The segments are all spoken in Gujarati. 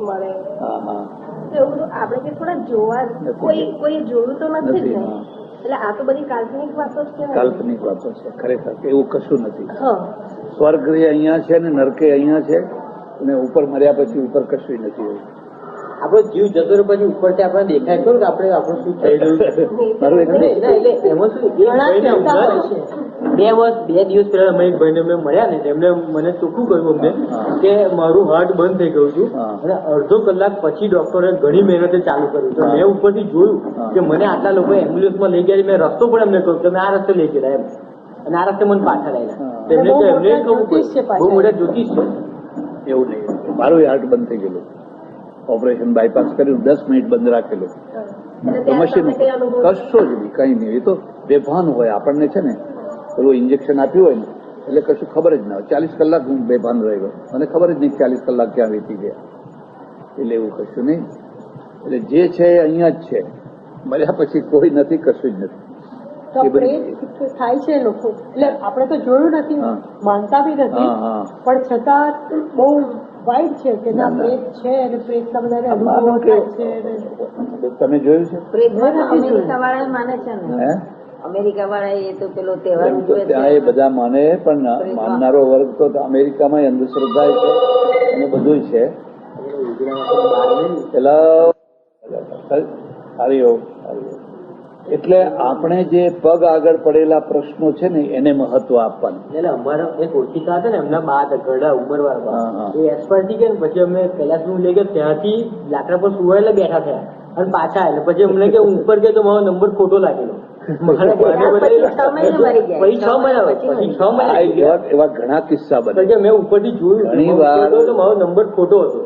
મળે. એવું તો આપણે થોડા જોવા કોઈ જોયું તો નથી જ ને. એટલે આ તો બધી કાલ્પનિક વાતો છે. કાલ્પનિક વાતો છે ખરેખર એવું કશું નથી. સ્વર્ગ અહીંયા છે ને નરકે અહીંયા છે અને ઉપર મર્યા પછી ઉપર કશું નથી એવું. આપણો જીવ જતો રહ્યો પછી ઉપરથી આપણે દેખાય ખરું કે આપણે આપણું શું થઈ રહ્યું છે. એટલે એમાં શું 2 દિવસ પહેલા અમે એક ભાઈને અમે મળ્યા ને એમને મને ચોખ્ખું કહ્યું અમને કે મારું હાર્ટ બંધ થઈ ગયું હતું અને અડધો કલાક પછી ડોક્ટરે ઘણી મહેનતે ચાલુ કર્યું તો મેં ઉપરથી જોયું કે મને આટલા લોકો એમ્બ્યુલન્સમાં લઈ ગયા. મેં રસ્તો પણ એમને કહ્યું કે મેં આ રસ્તે લઈ ગયા એમ અને આ રસ્તે મને પાછા લાવ્યા. એમને કહું બહુ મોટા જ્યોતિષ છે. એવું નહીં, મારું હાર્ટ બંધ થઈ ગયેલું. ઓપરેશન બાયપાસ કર્યું, 10 મિનિટ બંધ રાખેલું. મશીન કશો જ નહીં, કઈ નહીં. એ તો બેભાન હોય આપણને છે ને પેલું ઇન્જેક્શન આપ્યું હોય ને એટલે કશું ખબર જ ના હોય. 40 કલાક હું બેભાન રહી ગયો, મને ખબર જ નહીં 40 કલાક ક્યાં વીતી ગયા. એટલે એવું કશું નહીં. એટલે જે છે એ અહીંયા જ છે, મર્યા પછી કોઈ નથી, કશું જ નથી. થાય છે લોકો એટલે આપણે તો જોયું નથી, માનતા બી નથી, પણ છતાં બહુ વાઇડ છે કે ના પ્રેત છે અને પ્રેતના બધા અનુભવો થાય છે. તમે જોયું છે? અમેરિકા વાળા માને છે ને, અમેરિકા વાળા એ તો પેલો તહેવાર ત્યાં એ બધા માને, પણ માનનારો વર્ગ તો અમેરિકામાં અંધશ્રદ્ધા છે અને બધું છે. પેલા એટલે આપણે જે પગ આગળ પડેલા પ્રશ્નો છે ને એને મહત્વ આપવાનું. એટલે અમારા એક ઓળખીતા હતા ને એમના બા ઘરડા ઉંમરવાળા એ એક્સપર્ટ થઈ ગયા. પછી અમે પહેલા શું લઈ ગયા ત્યાંથી લાકડા પર સુવાયેલા બેઠા થયા અને પાછા આવેલા. પછી અમને કે ઉપર ગયો તો મારો નંબર ખોટો લાગેલો. એવા ઘણા કિસ્સા બને. મેં ઉપરથી જોયું ઘણી વાર મારો નંબર ખોટો હતો.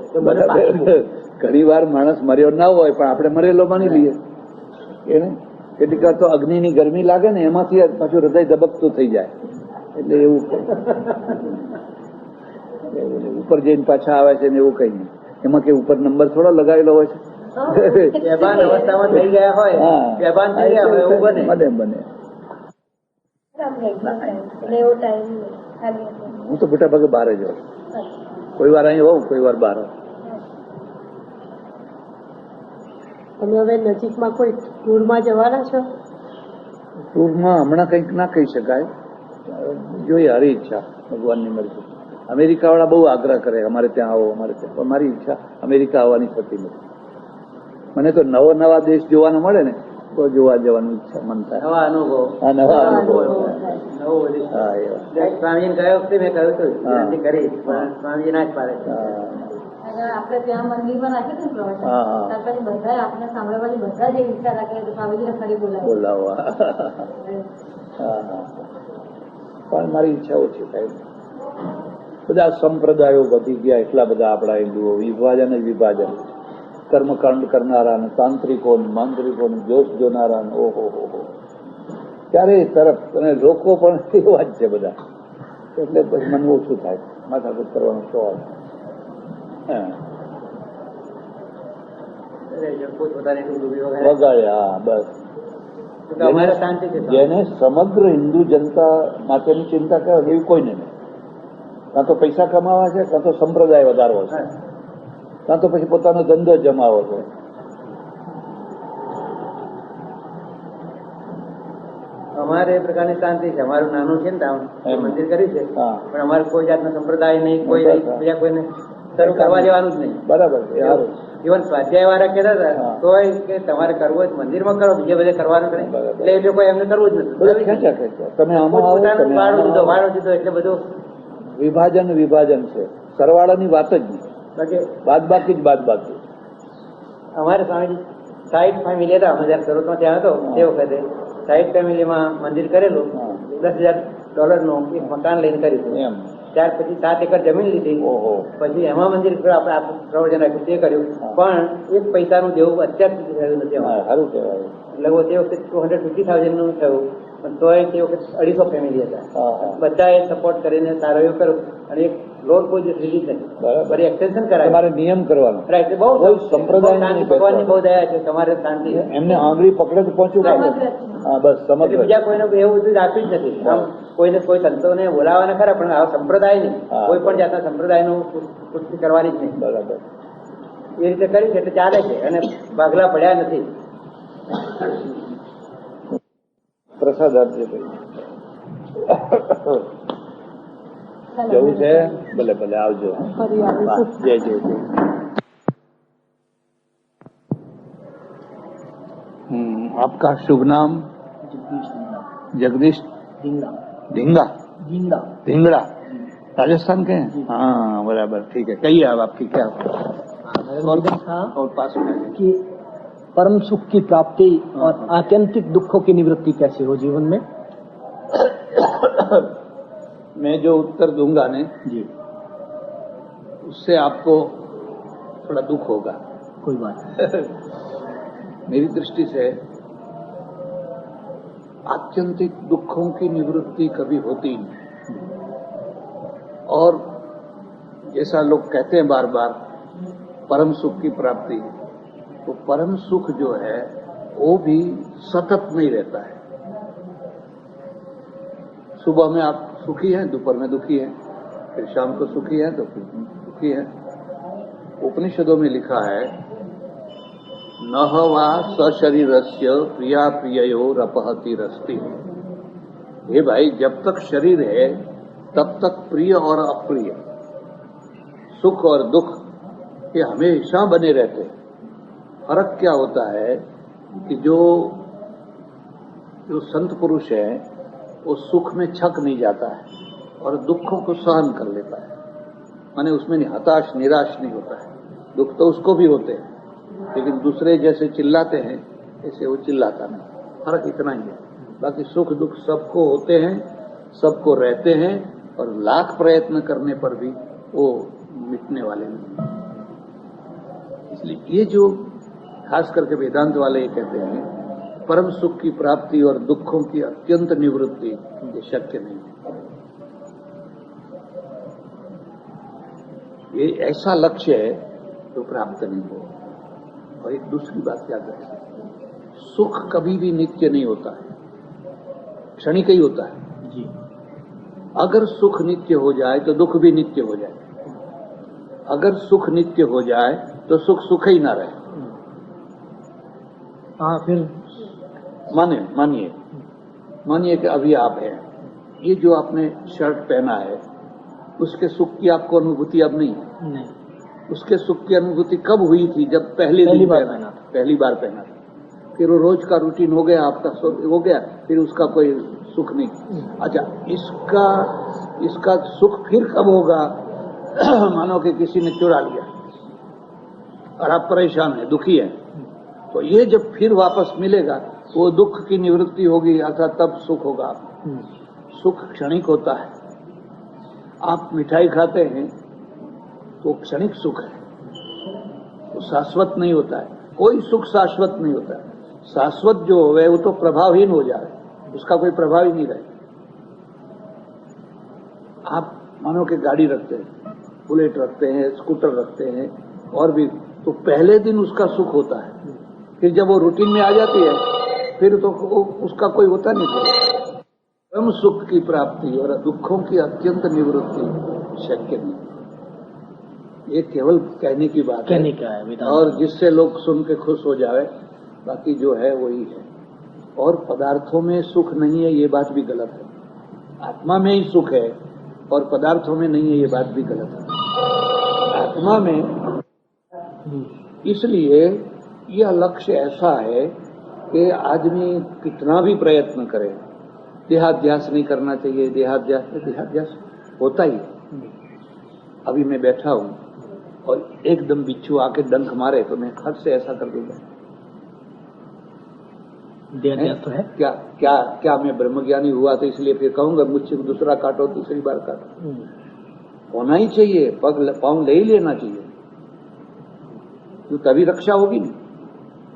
ઘણી વાર માણસ મર્યો ના હોય પણ આપણે મરેલો માની લઈએ. એને કેટલીક વાર તો અગ્નિની ગરમી લાગે ને એમાંથી પાછું હૃદય ધબકતું થઈ જાય. એટલે એવું ઉપર જઈને પાછા આવે છે ને એવું કઈ નહીં. એમાં કે ઉપર નંબર થોડો લગાવેલો હોય છે. અવસ્થામાં થઈ ગયા હોય બને. હું તો મોટા ભાગે બહાર જ હોઉં. કોઈ વાર અહીં હોઉં, કોઈ વાર બહાર હોઉં. તમે હવે નજીકમાં કોઈ ટૂરમાં જવાના છો? ટૂરમાં હમણાં કંઈક ના કહી શકાય, જોઈએ હારી ઈચ્છા, ભગવાનની મરજી. અમેરિકા વાળા બહુ આગ્રહ કરે અમારે ત્યાં આવો, અમારે ત્યાં, પણ મારી ઈચ્છા અમેરિકા આવવાની થતી નથી. મને તો નવા દેશ જોવાનો મળે ને તો જોવા જવાની ઈચ્છા મન થાય. નવા અનુભવ. સ્વામીજી ગયા વખતે મેં કહ્યું હતું કરી સ્વામીજી ના જ પાડે છે. આપણે ત્યાં મંદિરમાં નાખ્યું હતું પ્રવચન, પછી બધા આપણે સાંભળવાની બધા જે ઈચ્છા રાખે તો સ્વામીજીને ફરી બોલાવવા. પણ મારી ઈચ્છા ઓછી થાય. બધા સંપ્રદાયો વધી ગયા એટલા બધા આપણા હિન્દુઓ. વિભાજન જ વિભાજન. કર્મકાંડ કરનારા ને તાંત્રિકો માંત્રિકો જોશ જોનારા ને ઓહો ચારે તરફ. અને લોકો પણ એવા જ છે બધા. એટલે પછી મને ઓછું થાય માથાકૂટ કરવાનો સવાલ. વગાડ્યા બસ. જેને સમગ્ર હિન્દુ જનતા માટેની ચિંતા કરે એવી કોઈને નહીં. કાં તો પૈસા કમાવા છે, કાં તો સંપ્રદાય વધારવો છે, કાં તો પછી પોતાનો ધંધો જમાવો છે. અમારે એ પ્રકારની શાંતિ છે. અમારું નાનું છે ને ટાઉન, મંદિર કર્યું છે, પણ અમારે કોઈ જાતનો સંપ્રદાય નહીં, કોઈ બીજા કોઈને શરૂ કરવા દેવાનું જ નહીં. બરાબર. ઇવન સ્વાધ્યાય વાળા કહેતા હતા તોય કે તમારે કરવું હોય મંદિરમાં કરો, બીજે બધે કરવાનું નહીં. એટલે એ લોકો એમને કરવું જ નથી. તમે વાળો દીધો એટલે બધું વિભાજન છે. સરવાળાની વાત જ નહીં, બાદ બાકી જ બાદ બાકી. અમારે સ્વામીજી સાઈડ ફેમિલી હતા, અમે જયારે સુરતમાં ત્યાં હતો તે વખતે સાઈડ ફેમિલીમાં મંદિર કરેલું. $10,000 નું એક મકાન લઈને કર્યું. ત્યાર પછી 7 એકર જમીન લીધી. પછી એમાં મંદિર આપણે પ્રવચન રાખ્યું તે કર્યું. પણ એક પૈસાનું દેવું અત્યાર સુધી થયું નથી. સારું કહેવાય. લગભગ તે વખતે 250,000 નું થયું, પણ તોય તે વખતે 250 ફેમિલી હતા. બધાએ સપોર્ટ કરીને સારો એવું કર્યું. અને એક લોન કોઈ દિવસ લીધી જ નથી. બધી એક્સટેન્શન કરાય. તમારે નિયમ કરવાનો. રાઈટ. બહુ સંપ્રદાય ભગવાનની બહુ દયા છે. તમારે શાંતિ એમને આંગળી પકડે તો પહોંચવું પડે. બસ સમગ્ર. બીજા કોઈને એવું બધું રાખ્યું જ નથી. આમ કોઈને કોઈ સંતોને બોલાવાના ખરા, પણ આવા સંપ્રદાય નહીં. કોઈ પણ જાતના સંપ્રદાયનું પુષ્ટિ કરવાની જ નહીં. બરાબર. એ રીતે કરી છે એટલે ચાલે છે અને ભાગલા પડ્યા નથી. પ્રસાદ આપજે ભાઈ. જવું છે? ભલે ભલે આવજો. ફરી આવીશું. જય જય જય. आपका शुभ नाम? जगदीश ढींगा. ढींगड़ा राजस्थान के हैं? हाँ बराबर, ठीक है. कहिए अब आपकी क्या और पास में कि परम सुख की प्राप्ति और आत्यंतिक दुखों की निवृत्ति कैसे हो जीवन में? मैं जो उत्तर दूंगा ने जी, उससे आपको थोड़ा दुख होगा. कोई बात मेरी दृष्टि से आत्यंतिक दुखों की निवृत्ति कभी होती नहीं. और जैसा लोग कहते हैं बार बार परम सुख की प्राप्ति, तो परम सुख जो है वो भी सतत नहीं रहता है. सुबह में आप सुखी हैं, दोपहर में दुखी हैं, फिर शाम को सुखी हैं तो फिर दुखी हैं. उपनिषदों में लिखा है न वा सशरीरस्य प्रिया प्रियो रपहति रस्ति. हे भाई, जब तक शरीर है तब तक प्रिय और अप्रिय, सुख और दुख ये हमेशा बने रहते हैं. फर्क क्या होता है कि जो संत पुरुष है वो सुख में छक नहीं जाता है और दुखों को सहन कर लेता है. माने उसमें हताश निराश नहीं होता है. दुख तो उसको भी होते हैं, लेकिन दूसरे जैसे चिल्लाते हैं ऐसे वो चिल्लाता नहीं. फर्क इतना ही है. बाकी सुख दुख सबको होते हैं, सबको रहते हैं, और लाख प्रयत्न करने पर भी वो मिटने वाले नहीं. इसलिए ये जो खास करके वेदांत वाले ये कहते हैं परम सुख की प्राप्ति और दुखों की अत्यंत निवृत्ति ये शक्य नहीं है. ये ऐसा लक्ष्य है जो प्राप्त नहीं हो. और एक दूसरी बात याद रखें, सुख कभी भी नित्य नहीं होता है, क्षणिक ही होता है. जी, अगर सुख नित्य हो जाए तो दुख भी नित्य हो जाए. अगर सुख नित्य हो जाए तो सुख सुख ही ना रहे. हाँ, फिर मानिए कि अभी आप हैं, ये जो आपने शर्ट पहना है उसके सुख की आपको अनुभूति अब नहीं है. नहीं, उसके सुख की अनुभूति कब हुई थी? जब पहली बार पहना था. फिर वो रोज का रूटीन हो गया, आपका हो गया, फिर उसका कोई सुख नहीं. अच्छा, इसका सुख फिर कब होगा? मानो कि किसी ने चुरा लिया और आप परेशान हैं, दुखी हैं, तो ये जब फिर वापस मिलेगा वो दुख की निवृत्ति होगी, अर्थात तब सुख होगा. सुख क्षणिक होता है. आप मिठाई खाते हैं तो क्षणिक सुख है, वो शाश्वत नहीं होता है. कोई सुख शाश्वत नहीं होता है. शाश्वत जो है वो तो प्रभावहीन हो जाए, उसका कोई प्रभाव ही नहीं रहे. आप मानो कि गाड़ी रखते हैं, बुलेट रखते हैं, स्कूटर रखते हैं और भी, तो पहले दिन उसका सुख होता है, फिर जब वो रूटीन में आ जाती है फिर तो उसका कोई होता नहीं. परम सुख की प्राप्ति और दुखों की अत्यंत निवृत्ति शक्य नहीं. ये केवल कहने की बात कहने का है वेदांत. और जिससे लोग सुन के खुश हो जाए, बाकी जो है वही है. और पदार्थों में सुख नहीं है ये बात भी गलत है. आत्मा में ही सुख है और पदार्थों में नहीं है ये बात भी गलत है. आत्मा में इसलिए यह लक्ष्य ऐसा है कि आदमी कितना भी प्रयत्न करे, देहाध्यास नहीं करना चाहिए. देहाध्यास होता ही. अभी मैं बैठा हूं और एकदम बिच्छू आके डंक मारे तो मैं खट से ऐसा कर दूंगा. देहाध्यास तो है. क्या मैं ब्रह्मज्ञानी हुआ तो इसलिए फिर कहूंगा मुझसे दूसरा काटो, तीसरी बार काटो. होना ही चाहिए, पाँव ले ही लेना चाहिए, तो तभी रक्षा होगी.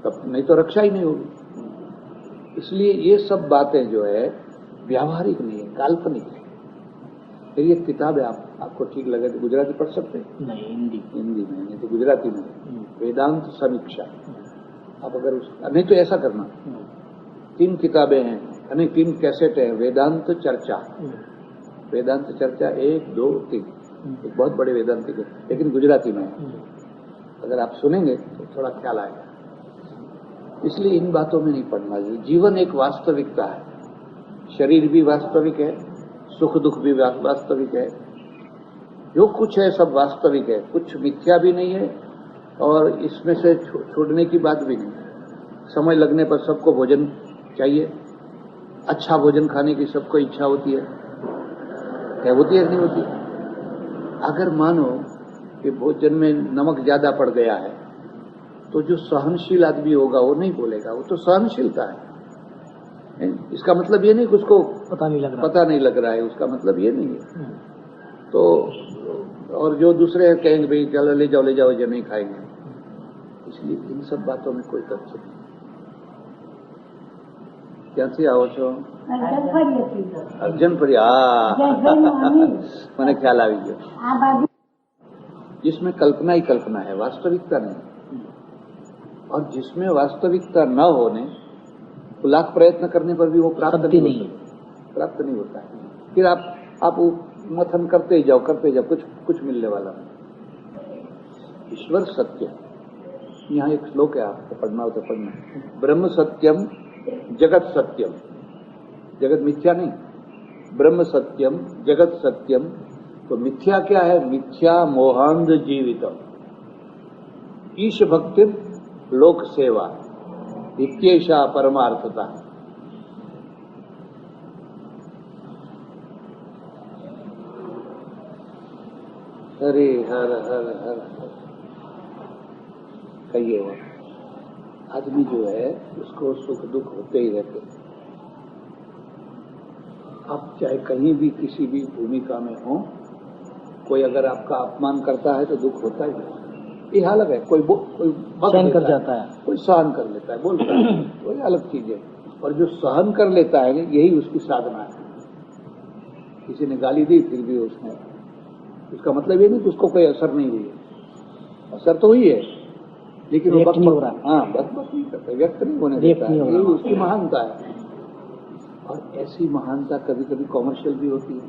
तब नहीं तो रक्षा ही नहीं होगी. इसलिए ये सब बातें जो है व्यावहारिक नहीं है, काल्पनिक है. फिर ये किताब है, आपको ठीक लगे तो गुजराती पढ़ सकते हैं. नहीं, हिंदी में नहीं तो गुजराती में वेदांत समीक्षा. आप अगर नहीं तो ऐसा करना, 3 किताबें हैं, यानी 3 कैसेट है. वेदांत चर्चा 1, 2, 3, एक बहुत बड़े वेदांत के, लेकिन गुजराती में है. अगर आप सुनेंगे तो थोड़ा ख्याल आएगा। इसलिए इन बातों में नहीं पड़ना चाहिए। जीवन एक वास्तविकता है, शरीर भी वास्तविक है, सुख दुख भी वास्तविक है, जो कुछ है सब वास्तविक है, कुछ मिथ्या भी नहीं है और इसमें से छोड़ने की बात भी नहीं। समय लगने पर सबको भोजन चाहिए, अच्छा भोजन खाने की सबको इच्छा होती है, क्या होती है नहीं होती? अगर मानो कि भोजन में नमक ज्यादा पड़ गया है तो जो सहनशील आदमी होगा वो नहीं बोलेगा, वो तो सहनशीलता है। इसका मतलब ये नहीं कि उसको पता नहीं लग रहा है, उसका मतलब ये नहीं है। तो और जो दूसरे कहेंगे भाई चलो ले जाओ जो नहीं खाएंगे, इसलिए इन सब बातों में कोई तथ्य नहीं। ક્યાંથી આવો છો? અર્જનપુરી। મને ખ્યાલ આવી ગયો। जिसमें कल्पना ही कल्पना है, वास्तविकता नहीं। और जिसमें वास्तविकता न होने तो लाख प्रयत्न करने पर भी वो प्राप्त नहीं होता है। फिर आप मथन करते ही जाओ, कुछ मिलने वाला नहीं। ईश्वर सत्य, यहाँ एक श्लोक है, आपको पढ़ना हो तो पढ़ना। ब्रह्म सत्यम जगत सत्यम, जगत मिथ्या नहीं, ब्रह्म सत्यम जगत सत्यम। तो मिथ्या क्या है? मिथ्या मोहांध जीवितम, ईश भक्ति लोक सेवा, इत्येषा परमार्थता। हरे हर हर हर कहिए। वो आदमी जो है उसको सुख दुख होते ही रहते। आप चाहे कहीं भी किसी भी भूमिका में हो, कोई अगर आपका अपमान करता है तो दुख होता ही है। ये अलग है, कोई सहन कर जाता है, कोई सहन कर लेता है, बोलता है, वही अलग चीज है। और जो सहन कर लेता है यही उसकी साधना है। किसी ने गाली दी फिर भी उसका मतलब ये नहीं कि उसको कोई असर नहीं हुई है, असर तो हुई है, लेकिन वो बक नहीं हो रहा। हाँ, बक नहीं करता, व्यक्त नहीं होने देता है, यही उसकी महानता है। और ऐसी महानता कभी कभी कॉमर्शियल भी होती है।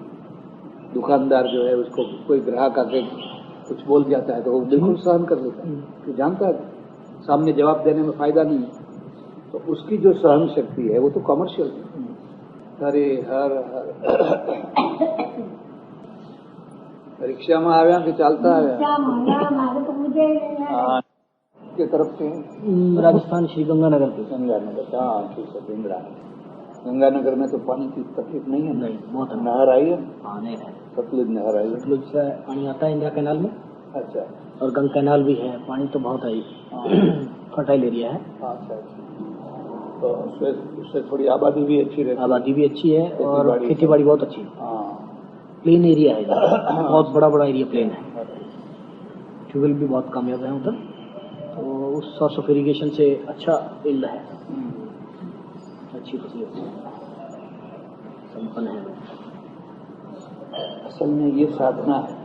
दुकानदार जो है उसको कोई ग्राहक आके कुछ बोल जाता है तो वो बिल्कुल सहन कर लेता है, तो जानता है सामने जवाब देने में फायदा नहीं है, तो उसकी जो सहन शक्ति है वो तो कॉमर्शियल है। हरे हर हर। रिक्शा में आया कि चालता है? के तरफ से राजस्थान श्री गंगानगर के। गंगानगर, हाँ ठीक है। गंगानगर में तो पानी की तकलीफ नहीं है? नहीं, बहुत नहर आई है। हाँ, नहीं है, सतलुज नहर आई है। सतलुज से पानी आता है इंडिया कैनाल में। अच्छा। और गंगा कैनाल भी है, पानी तो बहुत आई, फर्टाइल एरिया है। अच्छा। तो उससे थोड़ी आबादी भी अच्छी रहती है। आबादी भी अच्छी है और खेती बाड़ी बहुत अच्छी है। प्लेन एरिया है, बहुत बड़ा एरिया प्लेन है। ट्यूबवेल भी बहुत कामयाब है उधर, तो उस सोर्स ऑफ इरिगेशन से अच्छा इल्ड है, अच्छी फसल संपन्न है। असल में ये साधना है,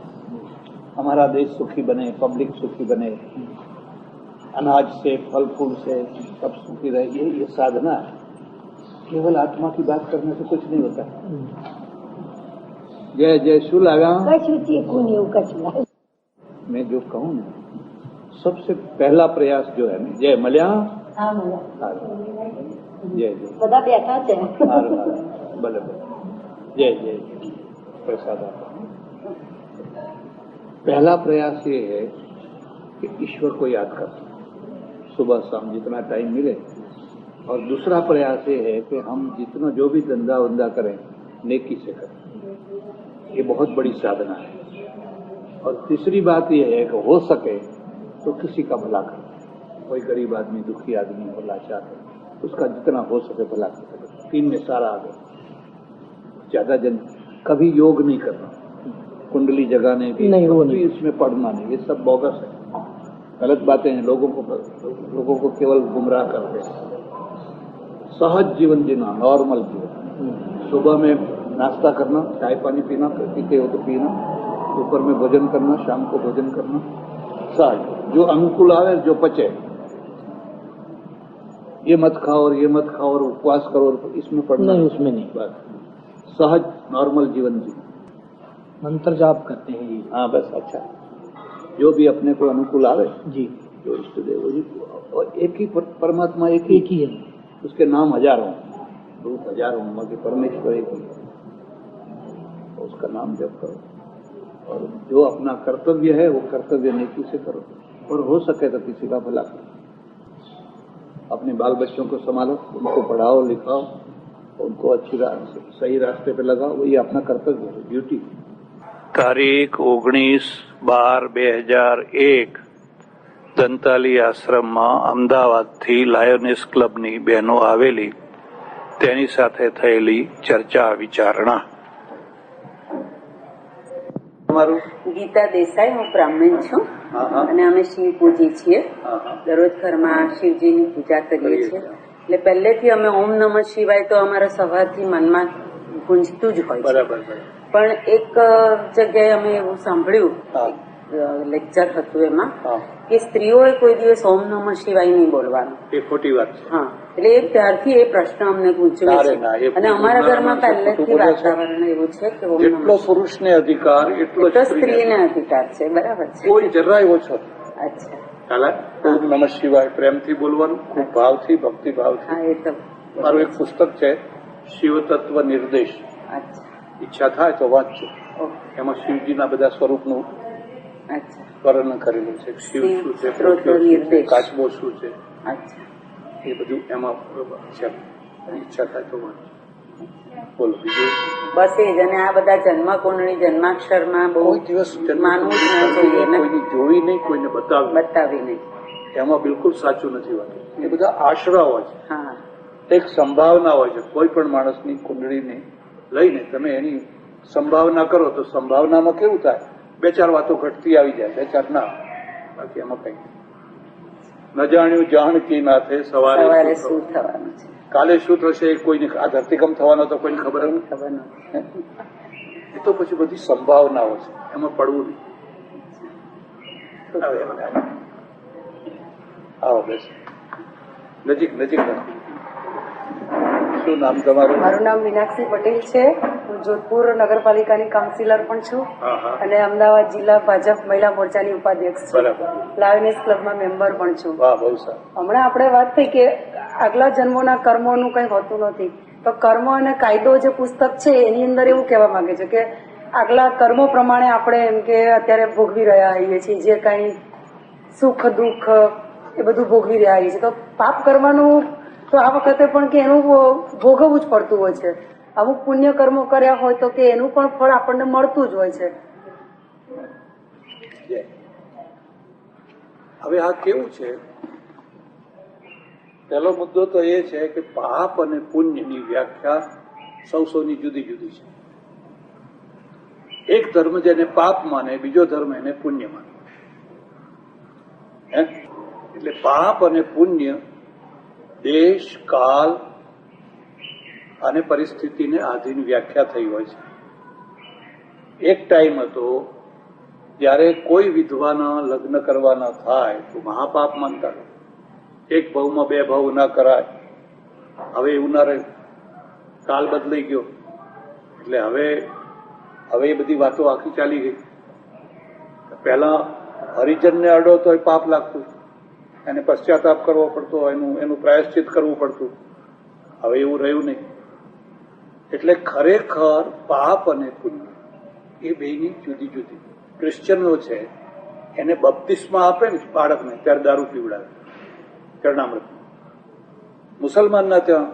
हमारा देश सुखी बने, पब्लिक सुखी बने, अनाज से फल फूल से सब सुखी रहे, ये साधना है। केवल आत्मा की बात करने से कुछ नहीं होता। जय जय शू लगा। मैं जो कहूँ ना, सबसे पहला प्रयास जो है ना, जय मल्या। जय जय બધા બેઠા છે। भले जय जय प्रसाद। पहला प्रयास ये है कि ईश्वर को याद कर, सुबह शाम जितना टाइम मिले। और दूसरा प्रयास ये है कि हम जितना जो भी धंधा वंदा करें नेकी से करें, ये बहुत बड़ी साधना है। और तीसरी बात यह है कि हो सके तो किसी का भला करें। कोई गरीब आदमी, दुखी आदमी हो, लाचार है, उसका जितना हो सके भला कर सके। 3 में सारा आ गया। ज्यादा जन कभी योग नहीं करना, कुंडली जगाने की नहीं, वो नहीं, इसमें पढ़ना नहीं, ये सब बोगस है, गलत बातें हैं। लोगों को केवल गुमराह करते हैं। सहज जीवन जीना, नॉर्मल जीवन। सुबह में नाश्ता करना, चाय पानी पीना, पीते हो तो पीना, दोपहर में भोजन करना, शाम को भोजन करना, सहज जो अनुकूल आवे, जो पचे। ये मत खाओ और ये मत खाओ और उपवास करो, इसमें पढ़ना नहीं, उसमें नहीं। बस सहज नॉर्मल जीवन जी। मंत्र जाप करते हैं जी। हाँ बस, अच्छा जो भी अपने को अनुकूल आवे जी, तो इष्ट देव और एक ही परमात्मा एक ही है, उसके नाम हजारों, रूप हजारों, बाकी परमेश्वर एक ही है। उसका नाम जप करो और जो अपना कर्तव्य है वो कर्तव्य नेकी से करो और हो सके तो किसी का भला करो। अपने बाल बच्चों को संभालो, उनको पढ़ाओ लिखाओ, उनको अच्छी सही रास्ते पे लगाओ, वही अपना कर्तव्य है, ड्यूटी। તારીખ 19/12/2001 દંતાલી આશ્રમમાં અમદાવાદથી લાયોનેસ ક્લબની બહેનો આવેલી, તેની સાથે થયેલી ચર્ચા વિચારણા. ગીતા દેસાઈ, હું બ્રાહ્મણ છું અને અમે શિવ પૂજી છીએ. દરરોજ ઘરમાં શિવજીની પૂજા કરીએ છીએ. એટલે પહેલેથી અમે ઓમ નમઃ શિવાય તો અમારા સવારથી મનમાં ગુંજતું જ હોય છે. પણ એક જગ્યાએ અમે એવું સાંભળ્યું, લેક્ચર હતું એમાં, કે સ્ત્રીઓએ કોઈ દિવસ ઓમ નમઃ શિવાય નહીં બોલવાનું. એ ખોટી વાત છે. હા, એટલે એ ત્યારથી એ પ્રશ્ન અમને ગુંજવે છે અને અમારા ઘરમાં પહેલેથી વાતાવરણ એવું છે કે ઓમ એટલો પુરુષને અધિકાર એટલો તો સ્ત્રીને અધિકાર છે. બરાબર છે. કોઈ જરાય ઓછો. અચ્છા, ઓમ નમઃ શિવાય પ્રેમથી બોલવાનું, ખૂબ ભાવથી, ભક્તિ ભાવથી. હા, એ તો મારું એક પુસ્તક છે શિવ તત્વ નિર્દેશ. અચ્છા, ઈચ્છા થાય તો વાંચજો. એમાં શિવજીના બધા સ્વરૂપનું અચ્છા, વર્ણન કરેલું છે. શિવ શું છે, કાચબો શું છે, અચ્છા. એ બધું એમાં છે. ઈચ્છા થાય તો વાંચજો. બોલો બીજું. બસ એ જ. અને આ બધા જન્મકુંડળી જન્માક્ષરમાં બહુ કોઈ દિવસ માનવું જ ના જોઈએ ને, કોઈને જોઈ નહીં, કોઈને બતાવી નહીં. એમાં બિલકુલ સાચું નથી હોતું. એ બધા આશરા હોય છે, હા, એક સંભાવના હોય છે. કોઈ પણ માણસની કુંડળીને લઈને તમે એની સંભાવના કરો તો સંભાવનામાં કેવું થાય, 2-4 વાતો ઘટતી આવી જાય, 2-4 ના. બાકી એમાં કઈ ન જાણ્યું જાણકી નાથે સવારે શું થવાનું છે, કાલે શું થશે એ કોઈને, આ ધરતીકંપ થવાનો તો કોઈને ખબર નથી. ખબર નથી. એ તો પછી બધી સંભાવનાઓ છે, એમાં પડવું નહીં. આવો બેસ, નજીક નજીક રાખો. શું નામ તમારું? મારું નામ મીનાક્ષી પટેલ છે. હું જોધપુર નગરપાલિકાની કાઉન્સિલર પણ છું અને અમદાવાદ જિલ્લા ભાજપ મહિલા મોરચાની ઉપાધ્યક્ષ છું. લાયોનેસ ક્લબમાં મેમ્બર પણ છું. બહુ સારું. હમણાં આપણે વાત થઈ કે આગલા જન્મોના કર્મોનું કંઈ હોતું નથી, તો કર્મ અને કાયદો જે પુસ્તક છે એની અંદર એવું કહેવા માંગે છે કે આગલા કર્મો પ્રમાણે આપણે એમ કે અત્યારે ભોગવી રહ્યા હોઈએ છીએ, જે કાંઈ સુખ દુઃખ એ બધું ભોગવી રહ્યા હોઈએ છીએ. તો પાપ કરવાનું તો આ વખતે પણ કે એનું ભોગવવું જ પડતું હોય છે. અમુક પુણ્ય કર્મો કર્યા હોય તો કે એનું પણ ફળ આપણને મળતું જ હોય છે. હવે આ કેવું છે, પહેલો મુદ્દો તો એ છે કે પાપ અને પુણ્યની વ્યાખ્યા સૌની જુદી જુદી છે. એક ધર્મ જેને પાપ માને, બીજો ધર્મ એને પુણ્ય માને. એટલે પાપ અને પુણ્ય દેશ, કાલ અને પરિસ્થિતિને આધીન વ્યાખ્યા થઈ હોય છે. એક ટાઈમ હતો જ્યારે કોઈ વિધવાના લગ્ન કરવાના થાય તો મહાપાપ માનતા. એક ભાવમાં 2 ભાવ ના કરાય. હવે એવું ના રહ્યું, કાલ બદલાઈ ગયો. એટલે હવે એ બધી વાતો આખી ચાલી ગઈ. પહેલા હરિજનને અડો તો પાપ લાગતું, એને પશ્ચાતાપ કરવો પડતો, એનું પ્રાયશ્ચિત કરવું પડતું. હવે એવું રહ્યું નહીં. એટલે ખરેખર પાપ અને પુણ્ય એ બેની જુદી જુદી. ક્રિશ્ચનો છે એને બપ્તિસ્મા આપે ને બાળકને ત્યારે દારૂ પીવડાવે, ચરણામૃત. મુસલમાનના ત્યાં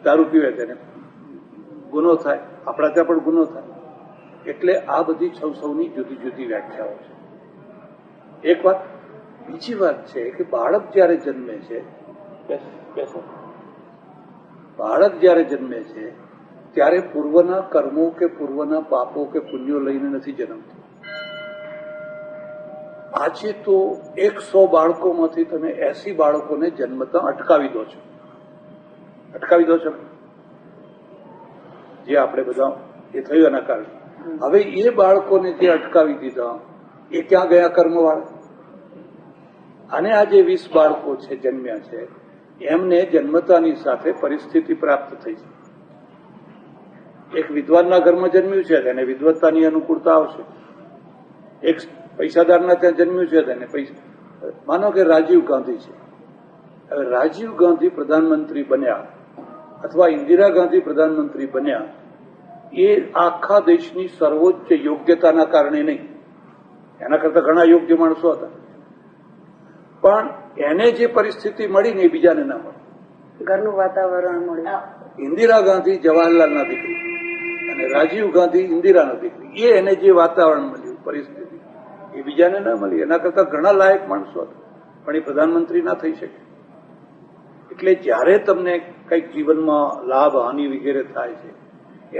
દારૂ પીવે તેને ગુનો થાય, આપણા ત્યાં પણ ગુનો થાય. એટલે આ બધી સૌની જુદી જુદી વ્યાખ્યાઓ છે. એક વાત. બીજી વાત છે કે બાળક જયારે જન્મે છે, બાળક જયારે જન્મે છે ત્યારે પૂર્વના કર્મો કે પૂર્વના પાપો કે પુણ્યો લઈને નથી જન્મતું. આજે તો 100 બાળકોમાંથી તમે 80 બાળકોને જન્મતા અટકાવી દો છો. અટકાવી દો છો જે આપણે બધા એ થયું એના કારણે. હવે એ બાળકોને જે અટકાવી દીધા એ ક્યાં ગયા કર્મવાળા? અને આ જે 20 બાળકો છે જન્મ્યા છે એમને જન્મતાની સાથે પરિસ્થિતિ પ્રાપ્ત થઈ છે. એક વિદ્વાનના ઘરમાં જન્મ્યું છે તેને વિદ્વત્તાની અનુકૂળતા આવશે. એક પૈસાદારના ત્યાં જન્મ્યું છે તેને માનો કે રાજીવ ગાંધી છે. હવે રાજીવ ગાંધી પ્રધાનમંત્રી બન્યા અથવા ઇન્દિરા ગાંધી પ્રધાનમંત્રી બન્યા એ આખા દેશની સર્વોચ્ચ યોગ્યતાના કારણે નહીં, એના કરતા ઘણા યોગ્ય માણસો હતા, પણ એને જે પરિસ્થિતિ મળી ને એ બીજાને ના મળી. ઘરનું વાતાવરણ મળ્યું. ઇન્દિરા ગાંધી જવાહરલાલના દીકરી અને રાજીવ ગાંધી ઇન્દિરાના દીકરી, એ એને જે વાતાવરણ મળ્યું, પરિસ્થિતિ, એ બીજાને ના મળી. એના કરતા ઘણા લાયક માણસો હતા, પણ એ પ્રધાનમંત્રી ના થઈ શકે. એટલે જ્યારે તમને કંઈક જીવનમાં લાભ હાનિ વગેરે થાય છે,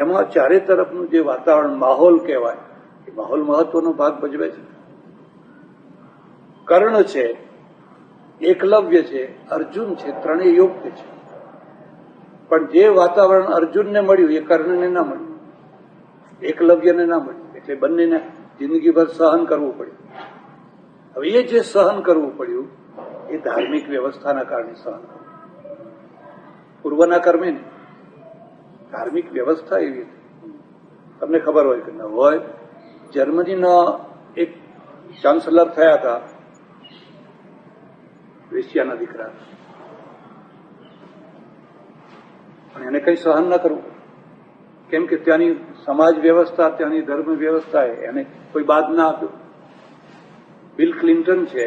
એમાં ચારે તરફનું જે વાતાવરણ, માહોલ કહેવાય, એ માહોલ મહત્વનો ભાગ ભજવે છે. કર્ણ છે, એકલવ્ય છે, અર્જુન છે, ત્રણેય યોગ્ય છે, પણ જે વાતાવરણ અર્જુનને મળ્યું એ કર્ણને ના મળ્યું, એકલવ્યને ના મળ્યું. એટલે બંનેને જિંદગીભર સહન કરવું પડ્યું. હવે એ જે સહન કરવું પડ્યું એ ધાર્મિક વ્યવસ્થાના કારણે સહન કરવું. પૂર્વના કર્મે ને ધાર્મિક વ્યવસ્થા એવી હતી, તમને ખબર હોય કે ન હોય, જર્મનીના એક ચાન્સલર થયા હતા, વેશ્યાના દીકરા, પણ એને કઈ સહન ન કરવું, કેમ કે ત્યાંની સમાજ વ્યવસ્થા, ત્યાંની ધર્મ વ્યવસ્થાએ એને કોઈ બાદ ના આપ્યું. બિલ ક્લિન્ટન છે,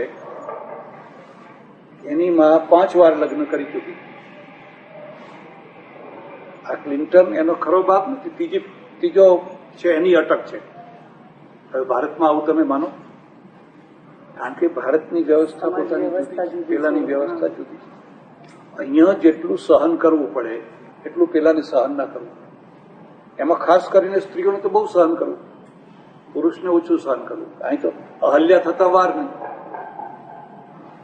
એની માં 5 વાર લગ્ન કરી ચૂકી. આ ક્લિન્ટન એનો ખરો બાપ નથી, ત્રીજો છે, એની અટક છે. હવે ભારતમાં આવું તમે માનો? કારણ કે ભારતની વ્યવસ્થા પોતાની, પેલાની વ્યવસ્થા જુદી છે. અહીંયા જેટલું સહન કરવું પડે એટલું પેલાને સહન ના કરવું. એમાં ખાસ કરીને સ્ત્રીઓને તો બહુ સહન કરવું, પુરુષને ઓછું સહન કરવું. અહીં તો અહલ્યા થતા વાર નહીં.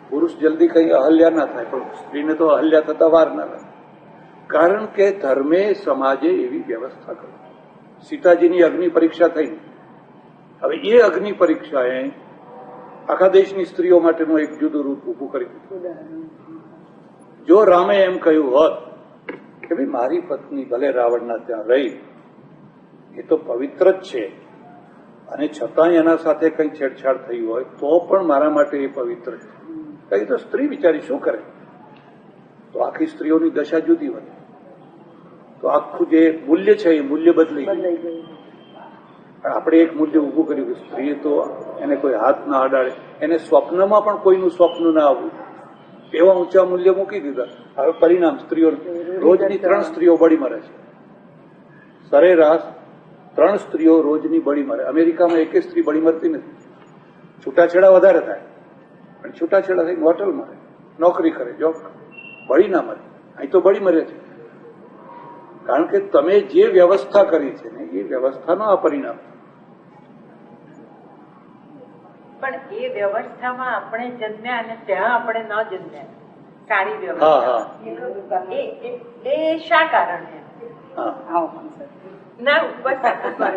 પુરુષ જલ્દી કઈ અહલ્યા ના થાય, પણ સ્ત્રીને તો અહલ્યા થતા વાર ના લાગે. કારણ કે ધર્મે, સમાજે એવી વ્યવસ્થા કરી. સીતાજીની અગ્નિ પરીક્ષા થઈ. હવે એ અગ્નિ પરીક્ષાએ આખા દેશની સ્ત્રીઓ માટેનું એક જુદું રૂપ ઉભું કરી દીધું. જો રામે એમ કહ્યું હોત કે ભાઈ મારી પત્ની ભલે રાવણના ત્યાં રહી, એ તો પવિત્ર જ છે, અને છતાંય એના સાથે કંઈ છેડછાડ થઈ હોય તો પણ મારા માટે એ પવિત્ર છે, કઈ તો સ્ત્રી બિચારી શું કરે? તો આખી સ્ત્રીઓની દશા જુદી હોય. તો આખું જે મૂલ્ય છે એ મૂલ્ય બદલાઈ ગયું. આપણે એક મૂલ્ય ઉભું કર્યું કે સ્ત્રીએ તો એને કોઈ હાથ ના અડાડે, એને સ્વપ્નમાં પણ કોઈનું સ્વપ્ન ના આવવું, એવા ઊંચા મૂલ્ય મૂકી દીધા. હવે પરિણામ, સ્ત્રીઓ રોજની 3 સ્ત્રીઓ બળી મરે છે. સરેરાશ 3 સ્ત્રીઓ રોજની બળી મરે. અમેરિકામાં એકે સ્ત્રી બળી મરતી નથી. છૂટાછેડા વધારે થાય, પણ છૂટાછેડા થઈને હોટલ મરે, નોકરી કરે, જોબ કરે, બળી ના મરે. અહીં તો બળી મરે છે. કારણ કે તમે જે વ્યવસ્થા કરી છે ને એ વ્યવસ્થાનો આ પરિણામ. પણ એ વ્યવસ્થામાં આપણે જન્મ્યા અને ત્યાં આપણે ન જન્મ્યા, સારી વ્યવસ્થા, એ શા કારણે?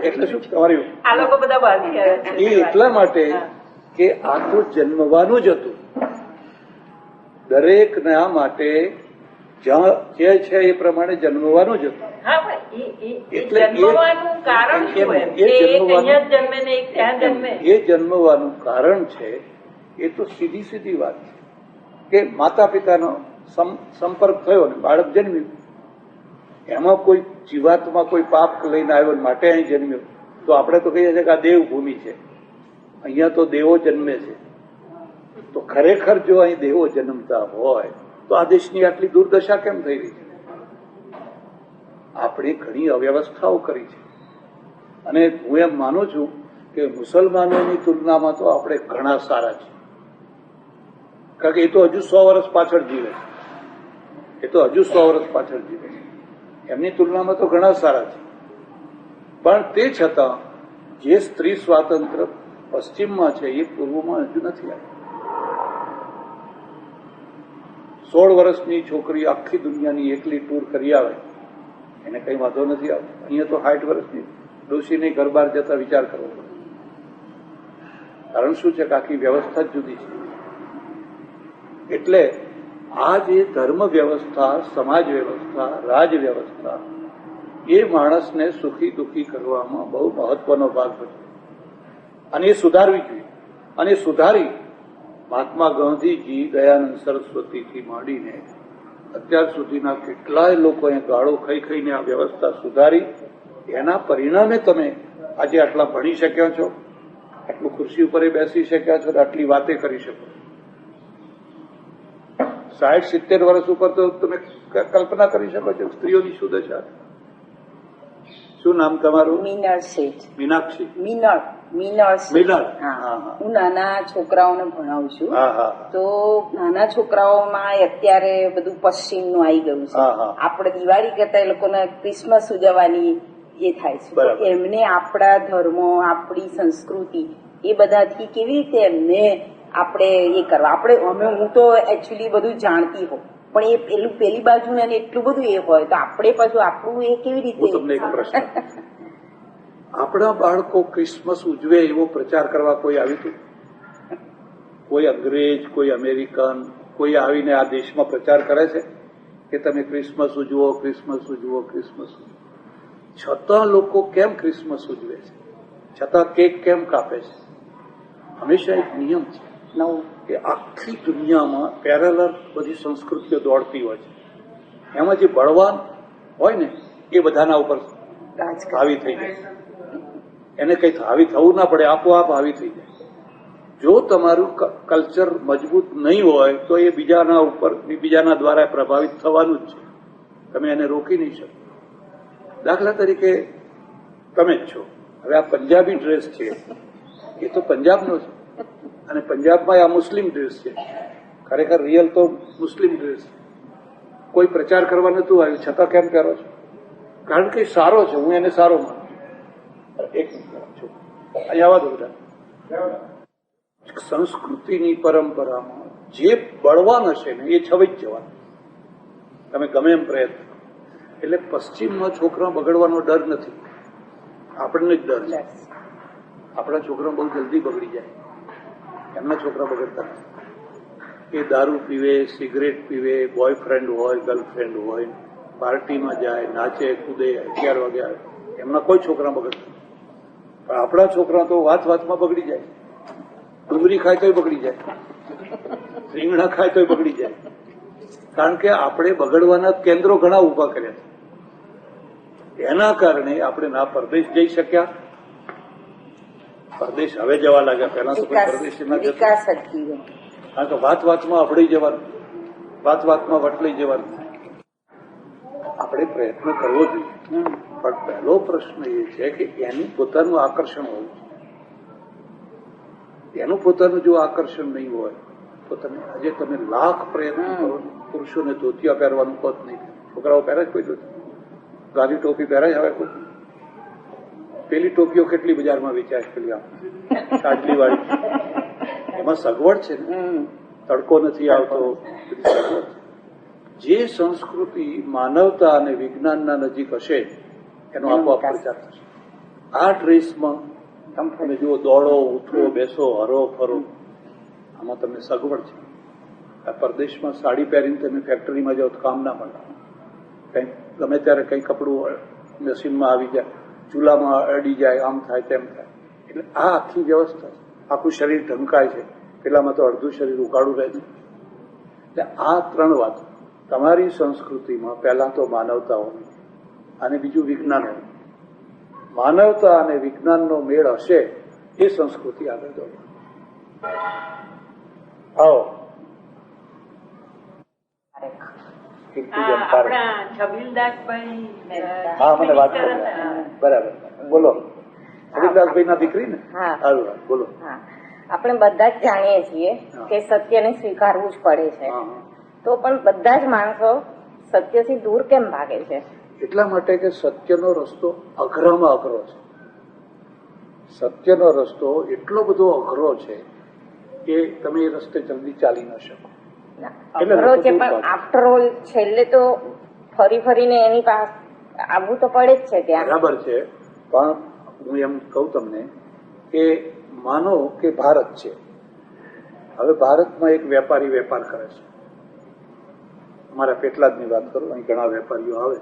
એટલે શું તમારી આ લોકો બધા બાકી ગયા છે એ એટલા માટે કે આ તો જન્મવાનું જ હતું. દરેક ના માટે જ્યાં જે છે એ પ્રમાણે જન્મવાનું જ હતું. એ જન્મવાનું કારણ શું? એ જન્મવાનું કારણ છે એ તો સીધી વાત છે કે માતા પિતાનો સંપર્ક થયો ને બાળક જન્મ્યું. એમાં કોઈ જીવાતમાં કોઈ પાપ લઈને આવ્યો માટે અહીં જન્મ્યો. તો આપણે તો કહીએ છીએ કે આ દેવભૂમિ છે, અહીંયા તો દેવો જન્મે છે. તો ખરેખર જો અહીં દેવો જન્મતા હોય તો આ દેશની આટલી દુર્દશા કેમ થઈ રહી છે? આપણે ઘણી અવ્યવસ્થાઓ કરી છે. અને હું એમ માનું છું કે મુસલમાનોની તુલનામાં તો આપણે ઘણા સારા છીએ. કારણ કે એ તો હજુ 100 વર્ષ પાછળ જીવે છે. એમની તુલનામાં તો ઘણા સારા છે. પણ તે છતાં જે સ્ત્રી સ્વાતંત્ર્ય પશ્ચિમમાં છે એ પૂર્વમાં હજુ નથી આવ્યું. 16 વર્ષની છોકરી આખી દુનિયાની એકલી ટૂર કરી આવે, એને કઈ વાંધો નથી આવતો. અહીંયા તો 60 વર્ષની ડોશીને ઘર બહાર જતા વિચાર કરવો પડે. કારણ શું છે કે આખી વ્યવસ્થા જ જુદી છે. એટલે આ જે ધર્મ વ્યવસ્થા, સમાજ વ્યવસ્થા, રાજ વ્યવસ્થા એ માણસને સુખી દુઃખી કરવામાં બહુ મહત્વનો ભાગ ભજવે અને એ સુધારવી જોઈએ. અને સુધારી મહાત્મા ગાંધીજી, દયાનંદ સરસ્વતીથી માંડીને અત્યાર સુધીના કેટલાય લોકોએ ગાળો ખાઈ ખાઈને આ વ્યવસ્થા સુધારી. એના પરિણામે તમે આજે આટલા ભણી શક્યા છો, આટલું ખુરશી ઉપર બેસી શક્યા છો, આટલી વાતે કરી શકો. 60-70 વર્ષ ઉપર તો તમે કલ્પના કરી શકો છો સ્ત્રીઓની શું દશા. શું નામ તમારું? મીનળ શેઠ. મીનાક્ષી? મીનળ. હું નાના છોકરાઓને ભણાવું છું. તો નાના છોકરાઓમાં અત્યારે બધું પશ્ચિમનું આવી ગયું છે. આપણે દિવાળી કરતા એ લોકોને ક્રિસમસ ઉજવવાની એ થાય છે. એમને આપણા ધર્મો, આપણી સંસ્કૃતિ એ બધાથી કેવી રીતે એમને આપણે એ કરવા. હું તો એકચ્યુઅલી બધું જાણતી હોઉં, પણ એ પેલી બાજુ ને એટલું બધું એ હોય તો આપણે પાછું આપણું એ કેવી રીતે. તમને એક પ્રશ્ન, આપણા બાળકો ક્રિસમસ ઉજવે એવો પ્રચાર કરવા કોઈ આવ્યું હતું? કોઈ અંગ્રેજ, કોઈ અમેરિકન, કોઈ આવીને આ દેશમાં પ્રચાર કરે છે કે તમે ક્રિસમસ ઉજવો, ક્રિસમસ ઉજવો, ક્રિસમસ ઉજવો? છતાં લોકો કેમ ક્રિસમસ ઉજવે છે? છતાં કેક કેમ કાપે છે? હંમેશા એક નિયમ છે કે આખી દુનિયામાં પેરેલલ બધી સંસ્કૃતિઓ દોડતી હોય છે. એમાં જે બળવાન હોય ને એ બધાના ઉપર હાવી થઈ જાય. એને કઈ હાવી થવું ના પડે, આપોઆપ હાવી થઈ જાય. જો તમારું કલ્ચર મજબૂત નહીં હોય તો એ બીજાના ઉપર, બીજાના દ્વારા પ્રભાવિત થવાનું જ છે. તમે એને રોકી નહીં શકો. દાખલા તરીકે તમે જ છો, હવે આ પંજાબી ડ્રેસ છે એ તો પંજાબનો છે, અને પંજાબમાં આ મુસ્લિમ ડ્રેસ છે. ખરેખર રિયલ તો મુસ્લિમ ડ્રેસ છે. કોઈ પ્રચાર કરવા નતું આવ્યું, છતાં કેમ પહેરો છો? કારણ કે સારો છે, હું એને સારો માનું છું. એક છું અહીંયા આવા દો બધા. સંસ્કૃતિની પરંપરામાં જે બળવાન હશે ને એ છવાઈ જ જવાનું, તમે ગમે એમ પ્રયત્ન. એટલે પશ્ચિમમાં છોકરા બગડવાનો ડર નથી, આપણને જ ડર છે. આપણા છોકરા બહુ જલ્દી બગડી જાય, એમના છોકરા બગડતા નથી. એ દારૂ પીવે, સિગરેટ પીવે, બોયફ્રેન્ડ હોય, ગર્લફ્રેન્ડ હોય, પાર્ટીમાં જાય, નાચે કૂદે, 11 વાગે આવે, એમના કોઈ છોકરા બગડતા. પણ આપણા છોકરા તો વાતમાં બગડી જાય. ડુંગળી ખાય તોય બગડી જાય, રીંગણા ખાય તોય બગડી જાય. કારણ કે આપણે બગડવાના કેન્દ્રો ઘણા ઉભા કર્યા છે. એના કારણે આપણે ના પરદેશ જઈ શક્યા. પરદેશ હવે જવા લાગ્યા, પહેલા તો કોઈ પરદેશ ના જતો. હા, તો વાતમાં અભડાઈ જવાનું, વાતમાં વટલાઈ જવાનું. આપણે પ્રયત્ન કરવો જોઈએ, પણ પહેલો પ્રશ્ન એ છે કે એનું પોતાનું આકર્ષણ હોવું જોઈએ. એનું પોતાનું જો આકર્ષણ નહીં હોય તો આજે તમે લાખ પ્રયત્ન કરો, પુરુષોને ધોતિયા પહેરવાનું પદ નહીં. છોકરાઓ પહેરે જ કોઈ ધોતી, ગાંધી ટોપી પહેરે હવે કોઈ. પેલી ટોપીઓ કેટલી બજારમાં વેચાય, પેલી સાડલી વાળી, એમાં સગવડ છે ને, તડકો નથી આવતો, બધી સગવડ. જે સંસ્કૃતિ માનવતા અને વિજ્ઞાનના નજીક હશે એનો આપોઆપ પ્રચાર થશે. આ ડ્રેસમાં તમે જુઓ, દોડો, ઉઠો, બેસો, હરો ફરો, આમાં તમને સગવડ છે. આ પરદેશમાં સાડી પહેરીને તમે ફેક્ટરીમાં જાઓ તો કામ ના મળે. કંઈક ગમે ત્યારે કંઈ કપડું મશીનમાં આવી જાય, ચૂલામાં અડી જાય, આમ થાય તેમ થાય. એટલે આ આખી વ્યવસ્થા છે. આખું શરીર ઢંકાય છે, પેલામાં તો અડધું શરીર ઉકાળું રહે છે. એટલે આ 3 વાત તમારી સંસ્કૃતિમાં, પહેલા તો માનવતા હોય અને બીજું વિજ્ઞાન હોય. માનવતા અને વિજ્ઞાનનો મેળ હશે એ સંસ્કૃતિ આગળ દોડે. આવો હા, મને વાત બરાબર. બોલો, છબીલદાસભાઈ ના દીકરી ને? બોલો. આપણે બધા જ જાણીએ છીએ કે સત્યને સ્વીકારવું જ પડે છે, તો પણ બધા જ માણસો સત્યથી દૂર કેમ ભાગે છે? એટલા માટે કે સત્યનો રસ્તો અઘરામાં અઘરો છે. સત્યનો રસ્તો એટલો બધો અઘરો છે કે તમે એ રસ્તે જલ્દી ચાલી ન શકો. અઘરો છે, પણ આફ્ટર ઓલ છેલ્લે તો ફરીને એની પાસે આવવું તો પડે જ છે ત્યાં. બરાબર છે, પણ હું એમ કહું તમને કે માનો કે ભારત છે. હવે ભારતમાં એક વેપારી વેપાર કરે છે. અમારા પેટલાદની વાત કરું, અહીં ઘણા વેપારીઓ આવે.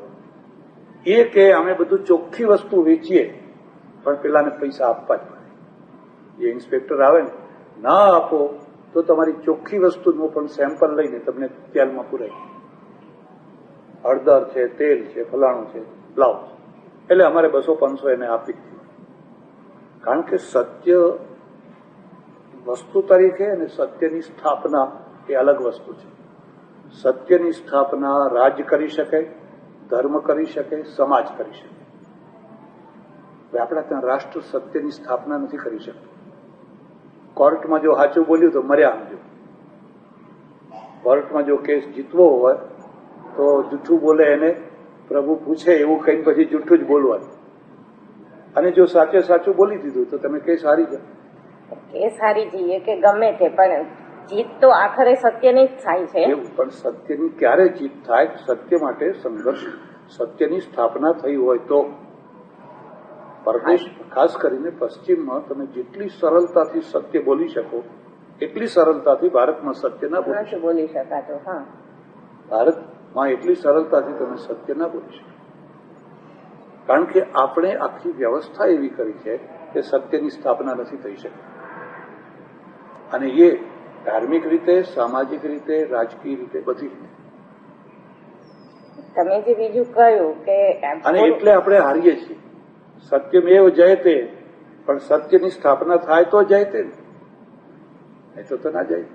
એ કે અમે બધું ચોખ્ખી વસ્તુ વેચીએ, પણ પેલાને પૈસા આપવા જ પડે. જે ઇન્સ્પેક્ટર આવે ને, ના આપો તો તમારી ચોખ્ખી વસ્તુનું પણ સેમ્પલ લઈને તમને તેલમાં પુરાય. હળદર છે, તેલ છે, ફલાણું છે, લાવો. એટલે અમારે 200-500 એને આપી દીધું. કારણ કે સત્ય વસ્તુ તરીકે અને સત્યની સ્થાપના એ અલગ વસ્તુ છે. સત્યની સ્થાપના રાજ કરી શકે, ધર્મ કરી શકે, સમાજ કરી શકે. આપણા ત્યાં રાષ્ટ્ર સત્યની સ્થાપના નથી કરી શકતું. કોર્ટમાં જો સાચું બોલ્યું તો મર્યા સમજો. કોર્ટમાં જો કેસ જીતવો હોય તો જૂઠું બોલે એને પ્રભુ પૂછે એવું કઈ પછી જૂઠું જ બોલવાનું. અને જો સાચે સાચું બોલી દીધું તો તમે કેસ હારી જાઓ. કેસ હારી જઈએ કે ગમે તે, પણ જીત તો આખરે સત્યની જ થાય છે. એવું પણ સત્યની ક્યારે જીત થાય? સત્ય માટે સંઘર્ષ, સત્યની સ્થાપના થઈ હોય તો. પરદેશ, ખાસ કરીને પશ્ચિમમાં તમે જેટલી સરળતાથી સત્ય બોલી શકો એટલી સરળતાથી ભારતમાં સત્ય ના બોલી શકાતો. ભારતમાં એટલી સરળતાથી તમે સત્ય ના બોલી શકો. કારણ કે આપણે આખી વ્યવસ્થા એવી કરી છે કે સત્યની સ્થાપના નથી થઈ શકતી. અને એ ધાર્મિક રીતે, સામાજિક રીતે, રાજકીય રીતે, બધી રીતે. તમે જે બીજું કહ્યું કે અને એટલે આપણે હારીએ છીએ. સત્યમેવ જયતે, પણ સત્યની સ્થાપના થાય તો જયતે, નહીં તો ના જાય.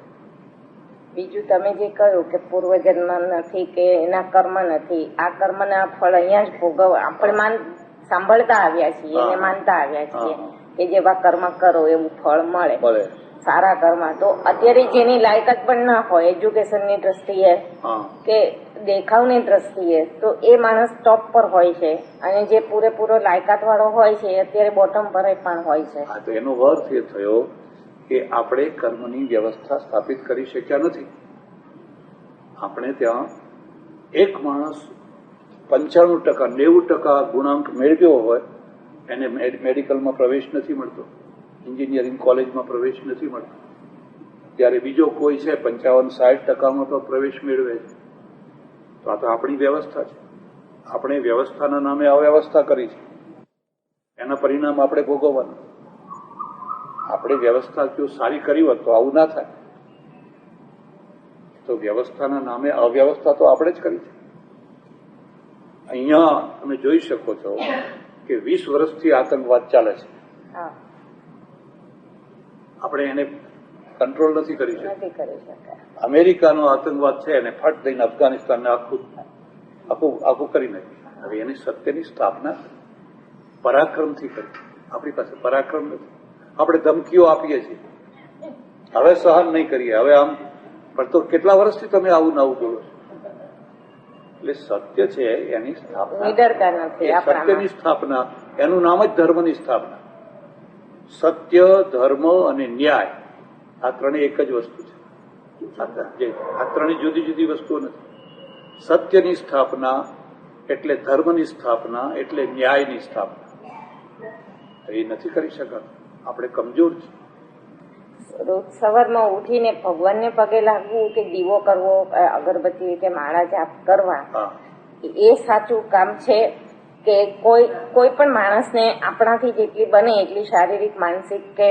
બીજું તમે જે કહ્યું કે પૂર્વજન્મ નથી કે એના કર્મ નથી, આ કર્મના ફળ અહીંયા જ ભોગવ આપણે સાંભળતા આવ્યા છીએ અને માનતા આવ્યા છીએ કે જેવા કર્મ કરો એવું ફળ મળે. સારા કર્મ તો અત્યારે જેની લાયકાત પણ ના હોય એજ્યુકેશનની દ્રષ્ટિએ કે દેખાવની દ્રષ્ટિએ, તો એ માણસ ટોપ પર હોય છે અને જે પૂરેપૂરો લાયકાત વાળો હોય છે અત્યારે બોટમ પર પણ હોય છે. તો એનો અર્થ એ થયો કે આપણે કર્મની વ્યવસ્થા સ્થાપિત કરી શક્યા નથી. આપણે ત્યાં એક માણસ 95%, 90% ગુણાંક મેળવ્યો હોય એને મેડિકલમાં પ્રવેશ નથી મળતો, એન્જિનિયરિંગ કોલેજમાં પ્રવેશ નથી મળતો. ત્યારે બીજો કોઈ છે 55-60% તો પ્રવેશ મેળવે છે. તો આ તો આપણી વ્યવસ્થા છે. આપણે વ્યવસ્થાના નામે અવ્યવસ્થા કરી છે, એના પરિણામ આપણે ભોગવવાના. આપણે વ્યવસ્થા જો સારી કરી હોત તો આવું ના થાય. તો વ્યવસ્થાના નામે અવ્યવસ્થા તો આપણે જ કરી છે. અહીંયા તમે જોઈ શકો છો કે 20 વર્ષથી આતંકવાદ ચાલે છે. આપણે એને કંટ્રોલ નથી કરી શકતા. અમેરિકાનો આતંકવાદ છે એને ફટ દઈને અફઘાનિસ્તાનને આખું કરી નાખ્યું. હવે એની સત્યની સ્થાપના પરાક્રમથી કરી. આપણી પાસે પરાક્રમ નથી. આપણે ધમકીઓ આપીએ છીએ, હવે સહન નહીં કરીએ, હવે આમ. પણ તો કેટલા વર્ષથી તમે આવું નવું બોલો છો? એટલે સત્ય છે એની સ્થાપના, સત્યની સ્થાપના, એનું નામ જ ધર્મની સ્થાપના. સત્ય, ધર્મ અને ન્યાય આ ત્રણેય એક જ વસ્તુ છે. આ ત્રણેય જુદી જુદી વસ્તુઓ નથી. સત્યની સ્થાપના એટલે ધર્મની સ્થાપના એટલે ન્યાયની સ્થાપના. એ નથી કરી શકાતું. આપણે કમજોર છીએ. રોજ સવારમાં ઉઠીને ભગવાનને પગે લાગવું કે દીવો કરવો, અગરબત્તી કે માળા જાપ કરવા, એ સાચું કામ છે કે કોઈ પણ માણસને આપણાથી જેટલી બને એટલી શારીરિક, માનસિક કે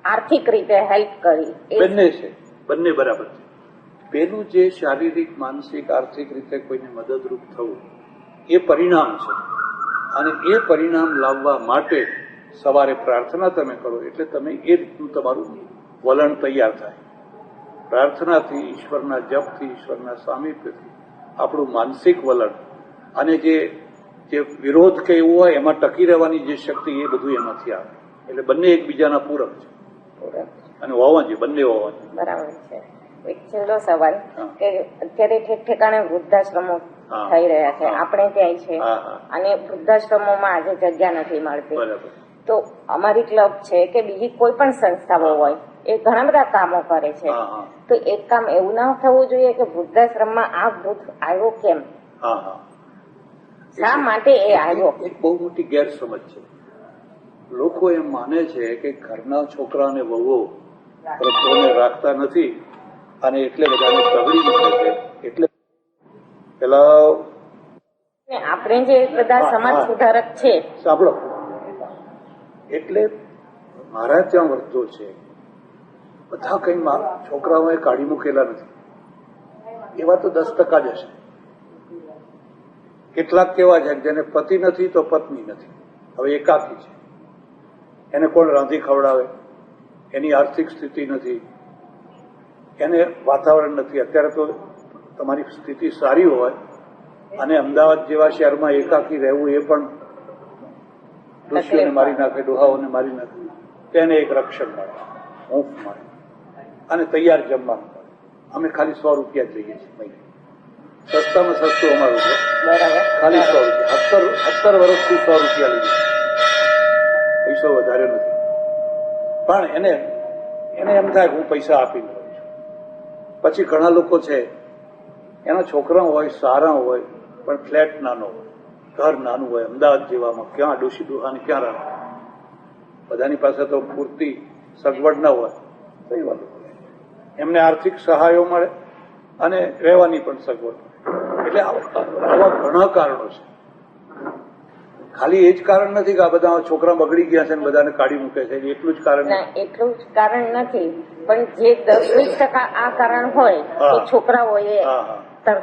આર્થિક રીતે હેલ્પ કરી? બંને છે, બંને બરાબર છે. પેલું જે શારીરિક, માનસિક, આર્થિક રીતે કોઈને મદદરૂપ થવું એ પરિણામ છે. અને એ પરિણામ લાવવા માટે સવારે પ્રાર્થના તમે કરો એટલે તમે એ રીતનું તમારું વલણ તૈયાર થાય. પ્રાર્થનાથી, ઈશ્વરના જપથી, ઈશ્વરના સામીપ્યથી આપણું માનસિક વલણ અને જે વિરોધ કે એવું હોય એમાં ટકી રહેવાની જે શક્તિ એ બધું એમાંથી આવે. એટલે બંને એકબીજાના પૂરક છે અને હોવા જોઈએ, બંને હોવા જોઈએ. બરાબર છે. એક છેલ્લો સવાલ કે અત્યારે ઠેક ઠેકાણે વૃદ્ધાશ્રમો થઈ રહ્યા છે, આપણે ત્યાં છે, અને વૃદ્ધાશ્રમોમાં આજે જગ્યા નથી મળતી. તો અમારી ક્લબ છે કે બીજી કોઈ પણ સંસ્થાઓ હોય એ ઘણા બધા કામો કરે છે. તો એક કામ એવું ના થવું જોઈએ કે વૃદ્ધાશ્રમમાં આ વૃદ્ધ આવ્યો કેમ, શા માટે એ આવ્યો? એક બહુ મોટી ગેરસમજ છે. લોકો એમ માને છે કે ઘરના છોકરા અને વહુઓ પ્રભુને રાખતા નથી અને એટલે બધાને તગડી મૂકે છે. એટલે પેલા આપણે જે બધા સમાજ સુધારક છે, સાંભળો, એટલે મારા ત્યાં વૃદ્ધો છે, બધા કઈ છોકરાઓએ કાઢી મૂકેલા નથી. એવા તો 10% જ હશે. કેટલાક કેવા છે જેને પતિ નથી તો પત્ની નથી, હવે એકાકી છે, એને કોણ રાંધી ખવડાવે, એની આર્થિક સ્થિતિ નથી, એને વાતાવરણ નથી. અત્યારે તો તમારી સ્થિતિ સારી હોય અને અમદાવાદ જેવા શહેરમાં એકાકી રહેવું એ પણ ડોશીઓને મારી નાખે, ડોહાઓને મારી નાખે, તેને એક રક્ષણ મળે, હૂંફ મળે અને તૈયાર જમવાનું મળે. અમે ખાલી 100 રૂપિયા જ લઈએ છીએ મહિને. સસ્તામાં સસ્તું અમારું છે, ખાલી 100 રૂપિયા. 17 વર્ષથી 100 રૂપિયા લઈએ, પૈસો વધારે નથી. પણ એને એમ થાય કે હું પૈસા આપી દઉં છું. પછી ઘણા લોકો છે એના છોકરા હોય સારા હોય પણ ફ્લેટ નાનો હોય, ઘર નાનું હોય, અમદાવાદ જેવામાં ક્યાં ડોશી ડોહાને ક્યાં રાખે, બધાની પાસે તો પૂરતી સગવડ ના હોય. કઈ વાત, એમને આર્થિક સહાયો મળે અને રહેવાની પણ સગવડ મળે. એટલે આવા ઘણા કારણો છે. ખાલી એ જ કારણ નથી કે આ બધા છોકરા બગડી ગયા છે અને બધાને કાઢી મૂકે છે, એટલું જ કારણ એટલું જ કારણ નથી. પણ જે 10-20% આ કારણ હોય કે છોકરાઓએ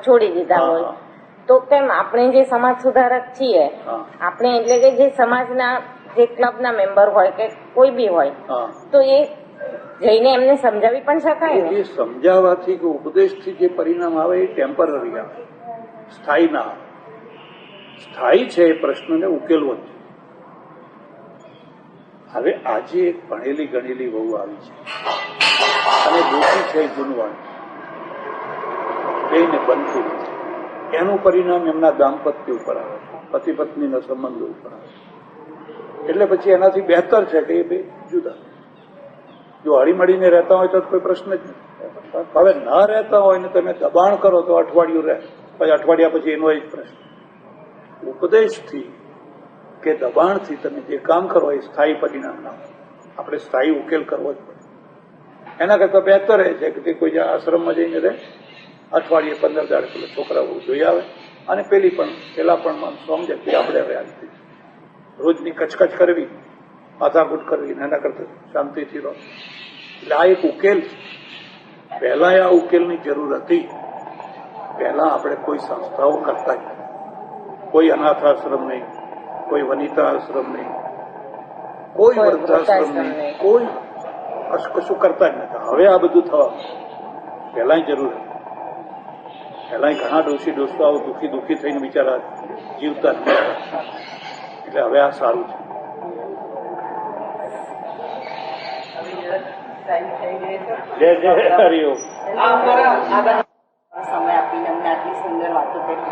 છોડી દીધા હોય, તો કેમ આપણે જે સમાજ સુધારક છીએ, આપણે એટલે કે જે સમાજના જે ક્લબના મેમ્બર હોય કે કોઈ બી હોય, તો એ જઈને એમને સમજાવી પણ શકાય ને. એ સમજાવવાથી કે ઉપદેશથી જે પરિણામ આવે એ ટેમ્પરરી આવે, સ્થાયી ના આવે. સ્થાયી છે એ પ્રશ્નને ઉકેલવો જ છે. હવે આજે એક ભણેલી ગણેલી વહુ આવી છે અને દોષી છે જૂનવાણી, બેને બનતું નથી. એનું પરિણામ એમના દાંપત્ય ઉપર આવે, પતિ પત્નીના સંબંધો ઉપર આવે. એટલે પછી એનાથી બહેતર છે કે એ બે જુદા. જો હળીમળીને રહેતા હોય તો કોઈ પ્રશ્ન જ નથી. હવે ન રહેતા હોય ને તમે દબાણ કરો તો અઠવાડિયું રહે, પછી અઠવાડિયા પછી એનો જ પ્રશ્ન. ઉપદેશથી કે દબાણથી તમે જે કામ કરો એ સ્થાયી પરિણામ ના હોય. આપણે સ્થાયી ઉકેલ કરવો જ પડે. એના કરતા બહેતર એ છે કે કોઈ આશ્રમમાં જઈને રહે, અઠવાડિયે 15 દાડે પેલો છોકરા જોઈ આવે અને પેલા પણ સમજે કે આપણે હવે આવી રોજની કચકચ કરવી, માથાકૂટ કરવી, એના કરતા શાંતિથી રહો. એટલે આ એક ઉકેલ છે. પહેલા આ ઉકેલની જરૂર હતી. પહેલા આપણે કોઈ સંસ્થાઓ કરતા જ નથી, કોઈ અનાથ આશ્રમ નહીં, કોઈ વનિતા આશ્રમ નહીં, કોઈ વૃદ્ધાશ્રમ નહીં, કોઈ કશું કરતા જ નથી. હવે આ બધું થવા પહેલા જરૂર હતી. પહેલા ઘણા ડોસાઓ દુઃખી થઈને બિચારા જીવતા નથી. એટલે હવે આ સારું છે. જય જય હરિઓમ. સમય આપીને અમને આટલી સુંદર વાતો કરી.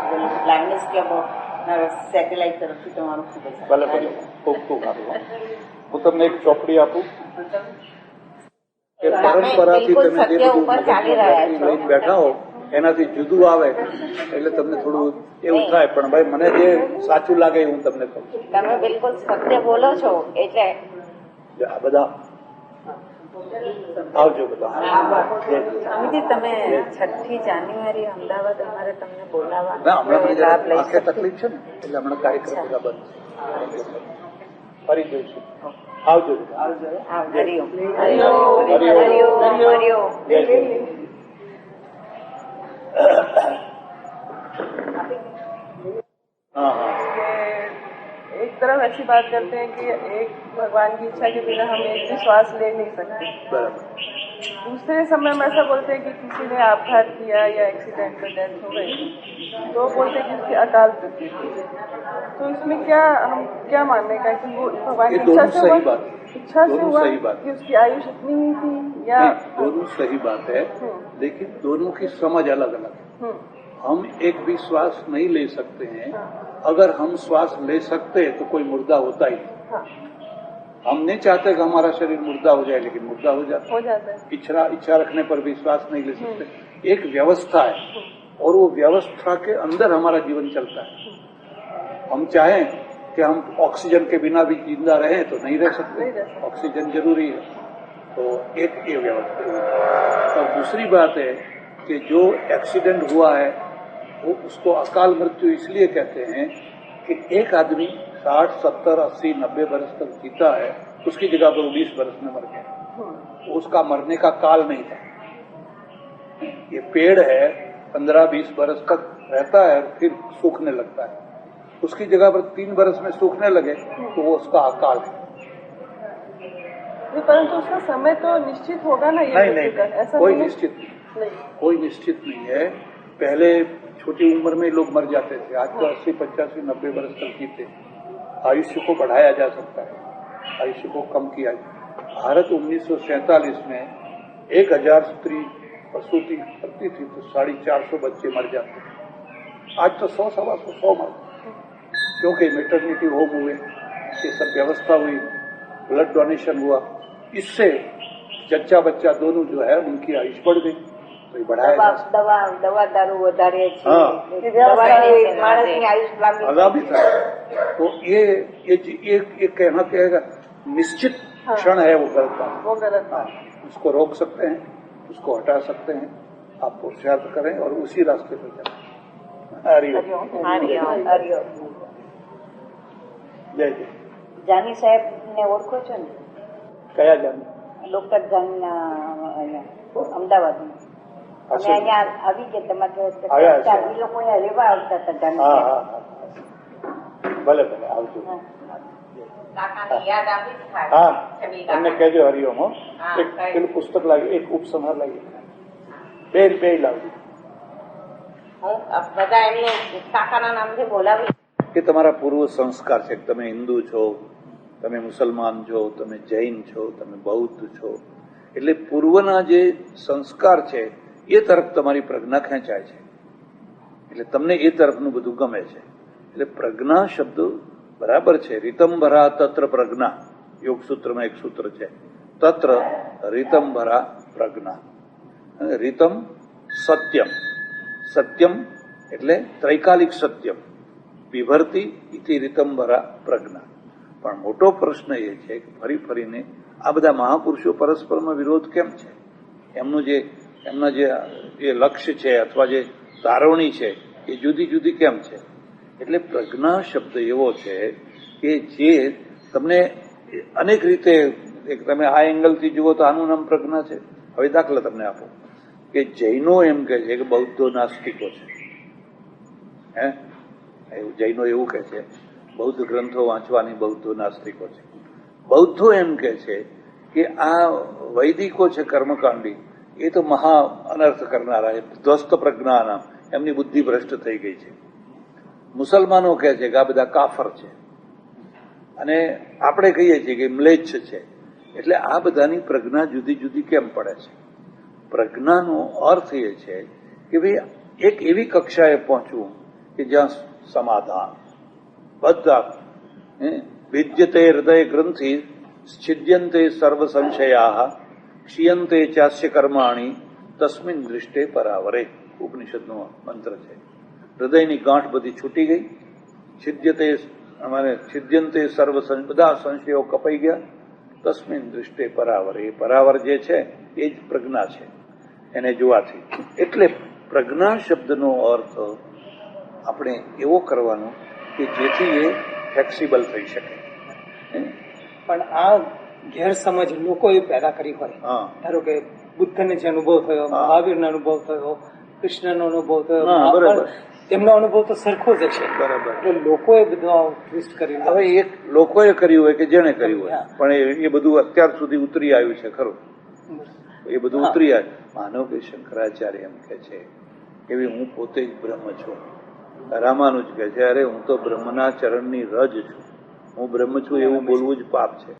લાયનેસ ક્લબ સેટેલાઇટ તરફથી તમારું ખૂબ જ ભલે ભલે, ખૂબ ખૂબ આભાર. હું તમને એક ચોપડી આપું કે પરંપરાથી તમે જે બધું લઈને બેઠા હો એનાથી જુદું આવે એટલે તમને થોડું એવું થાય. પણ ભાઈ મને જે સાચું લાગે હું તમને કહું. તમે બિલકુલ સત્ય બોલો છો. એટલે આ બધા આવજો બધા. સ્વામીજી, તમે 6મી જાન્યુઆરી અમદાવાદ અમારે તમને બોલાવવા આંખે તકલીફ છે ને એટલે હમણાં કાર્યક્રમ બધા બંધ છે. ફરી જોઈશું. આવજો. હરિઓમ. एक तरफ ऐसी बात करते हैं कि एक भगवान की इच्छा के बिना हम एक भी श्वास ले नहीं सकते. दूसरे समय में ऐसा बोलते हैं कि किसी ने आपघात किया या एक्सीडेंट में डेथ हो गई तो बोलते हैं कि उसकी अकाल मृत्यु हुई. तो इसमें हम क्या मानने का कि वो भगवान की इच्छा से हुआ कि उसकी आयुष इतनी ही थी या? दोनों सही बात है, लेकिन दोनों की समझ अलग अलग है. हम एक भी श्वास नहीं ले सकते हैं. अगर हम श्वास ले सकते तो कोई मुर्दा होता ही नहीं. हम नहीं चाहते कि हमारा शरीर मुर्दा हो जाए, लेकिन मुर्दा हो जाता है. इच्छा रखने पर भी श्वास नहीं ले सकते. एक व्यवस्था है और वो व्यवस्था के अंदर हमारा जीवन चलता है. हम चाहें कि हम ऑक्सीजन के बिना भी जिंदा रहें तो नहीं रह सकते. ऑक्सीजन जरूरी है. तो एक ये व्यवस्था है. और दूसरी बात है कि जो एक्सीडेंट हुआ है वो उसको अकाल मृत्यु इसलिए कहते हैं कि एक आदमी 60, 70, 80, 90 वर्ष तक जीता है, उसकी जगह पर 19 वर्ष में मर गया. उसका मरने का काल नहीं था। ये पेड़ है 15-20 बरस तक रहता है फिर सूखने लगता है, उसकी जगह पर 3 बरस में सूखने लगे तो वो उसका अकाल है। परंतु उसका समय तो निश्चित होगा ना? ये नहीं, ऐसा कोई निश्चित नहीं, कोई निश्चित नहीं है। पहले छोटी उम्र में लोग मर जाते थे, आज तो 80, 85, 90 बरस तक जीते। आयुष्य को बढ़ाया जा सकता है, आयुष्य को कम किया जाए। भारत 1947 में 1000 स्त्री प्रसूति करती थी तो 450 बच्चे मर जाते, आज तो 100-125 मर, क्योंकि मैटरनिटी होम हुए, ये सब व्यवस्था हुई, ब्लड डोनेशन हुआ, इससे जच्चा बच्चा दोनों जो है उनकी आयुष बढ़ गई। तो ये बढ़ाया दवा दारू વધારે છે, માણસની આયુષ लागी था। तो ये कहना कहेगा निश्चित क्षण है, वो गलत बात, वो गलत बात। उसको रोक सकते हैं, उसको हटा सकते हैं, आप पुरुषार्थ करें और उसी रास्ते पर जाएं। जय जय। જાની સાહેબ ને ઓળખો છો ને? કયા જાની? ડોક્ટર જાની અમદાવાદમાં. અમે અહીંયા આવી ગયા તમારે એ લોકો અહીંયા રહેવા આવતા હતા જાની સાહેબ. ભલે ભલે આવજો. કાકાની યાદ આવી જ થાય. હા, તમને કહેજો હરિઓમ. એક પેલું પુસ્તક લાવી, એક ઉપસંહાર લાવી, બે લાવજો. હું બધા એમને કાકાના નામથી બોલાવી. કે તમારા પૂર્વ સંસ્કાર છે, તમે હિન્દુ છો, તમે મુસલમાન છો, તમે જૈન છો, તમે બૌદ્ધ છો, એટલે પૂર્વના જે સંસ્કાર છે એ તરફ તમારી પ્રજ્ઞા ખેંચાય છે, એટલે તમને એ તરફનું બધું ગમે છે. એટલે પ્રજ્ઞા શબ્દ બરાબર છે. રીતંભરા તત્ર પ્રજ્ઞા, યોગસૂત્રમાં એક સૂત્ર છે, તત્ર રીતંભરા પ્રજ્ઞા. રીતમ સત્યમ, સત્યમ એટલે ત્રૈકાલિક સત્યમ, વિભરતી ઇતિ રીતંભરા પ્રજ્ઞા. પણ મોટો પ્રશ્ન એ છે કે ફરી ફરીને આ બધા મહાપુરુષો પરસ્પરમાં વિરોધ કેમ છે? એમના જે લક્ષ્ય છે અથવા જે તારવણી છે એ જુદી જુદી કેમ છે? એટલે પ્રજ્ઞા શબ્દ એવો છે કે જે તમને અનેક રીતે, તમે આ એંગલથી જુઓ તો આનું નામ પ્રજ્ઞા છે. હવે દાખલા તમને આપો કે જૈનો એમ કહે છે કે બૌદ્ધો નાસ્તિકો છે. જૈનો એવું કહે છે બૌદ્ધ ગ્રંથો વાંચવાની બૌદ્ધો નાસ્તિકો છે. બૌદ્ધો એમ કહે છે કે આ વૈદિકો છે કર્મકાંડી, એ તો મહા અનર્થ કરનારા, ધ્વસ્ત પ્રજ્ઞાના, એમની બુદ્ધિ ભ્રષ્ટ થઈ ગઈ છે. મુસલમાનો કહે છે કે આ બધા કાફર છે, અને આપણે કહીએ છીએ કે મ્લેચ્છ છે. એટલે આ બધાની પ્રજ્ઞા જુદી જુદી કેમ પડે છે? પ્રજ્ઞાનો અર્થ એ છે કે ભાઈ એક એવી કક્ષાએ પહોંચવું કે જ્યાં સમાધાન, બધા વિદ્યતે હૃદય ગ્રંથિ છિદ્યંતે સર્વ સંશયા ક્ષીયંતે ચાસ્ય કર્માણી તસ્મિન દૃષ્ટે પરાવરે, ઉપનિષદનો મંત્ર છે. હૃદયની ગાંઠ બધી છૂટી ગઈ, છિદ્યંતે સર્વ બધા સંશયો કપાઈ ગયા, તસ્મિન દૃષ્ટે પરાવરે. પરાવર જે છે એ જ પ્રજ્ઞા છે, એને જોવાથી. એટલે પ્રજ્ઞા શબ્દનો અર્થ આપણે એવો કરવાનો કે જેથી એ ફ્લેક્સિબલ થઈ શકે. પણ આ ગેરસમજ લોકોએ પેદા કરી હોય, ધારો કે બુદ્ધને જે અનુભવ થયો, મહાવીરનો અનુભવ થયો, કૃષ્ણનો અનુભવ થયો, તેમનો અનુભવ તો સરખો જ છે. બરાબર. એટલે લોકોએ બધું ટ્વિસ્ટ કર્યું. હવે એક લોકોએ કર્યું હોય કે જેને કર્યું હોય, પણ એ બધું અત્યાર સુધી ઉતરી આવ્યું છે ખરું, એ બધું ઉતરી આવ્યું. માનવ કે શંકરાચાર્ય એમ કે છે કે હું પોતે જ બ્રહ્મ છું. રામાનુજ કહે છે અરે હું તો બ્રહ્મના ચરણની રજ છું, હું બ્રહ્મ છું એવું બોલવું જ પાપ છે.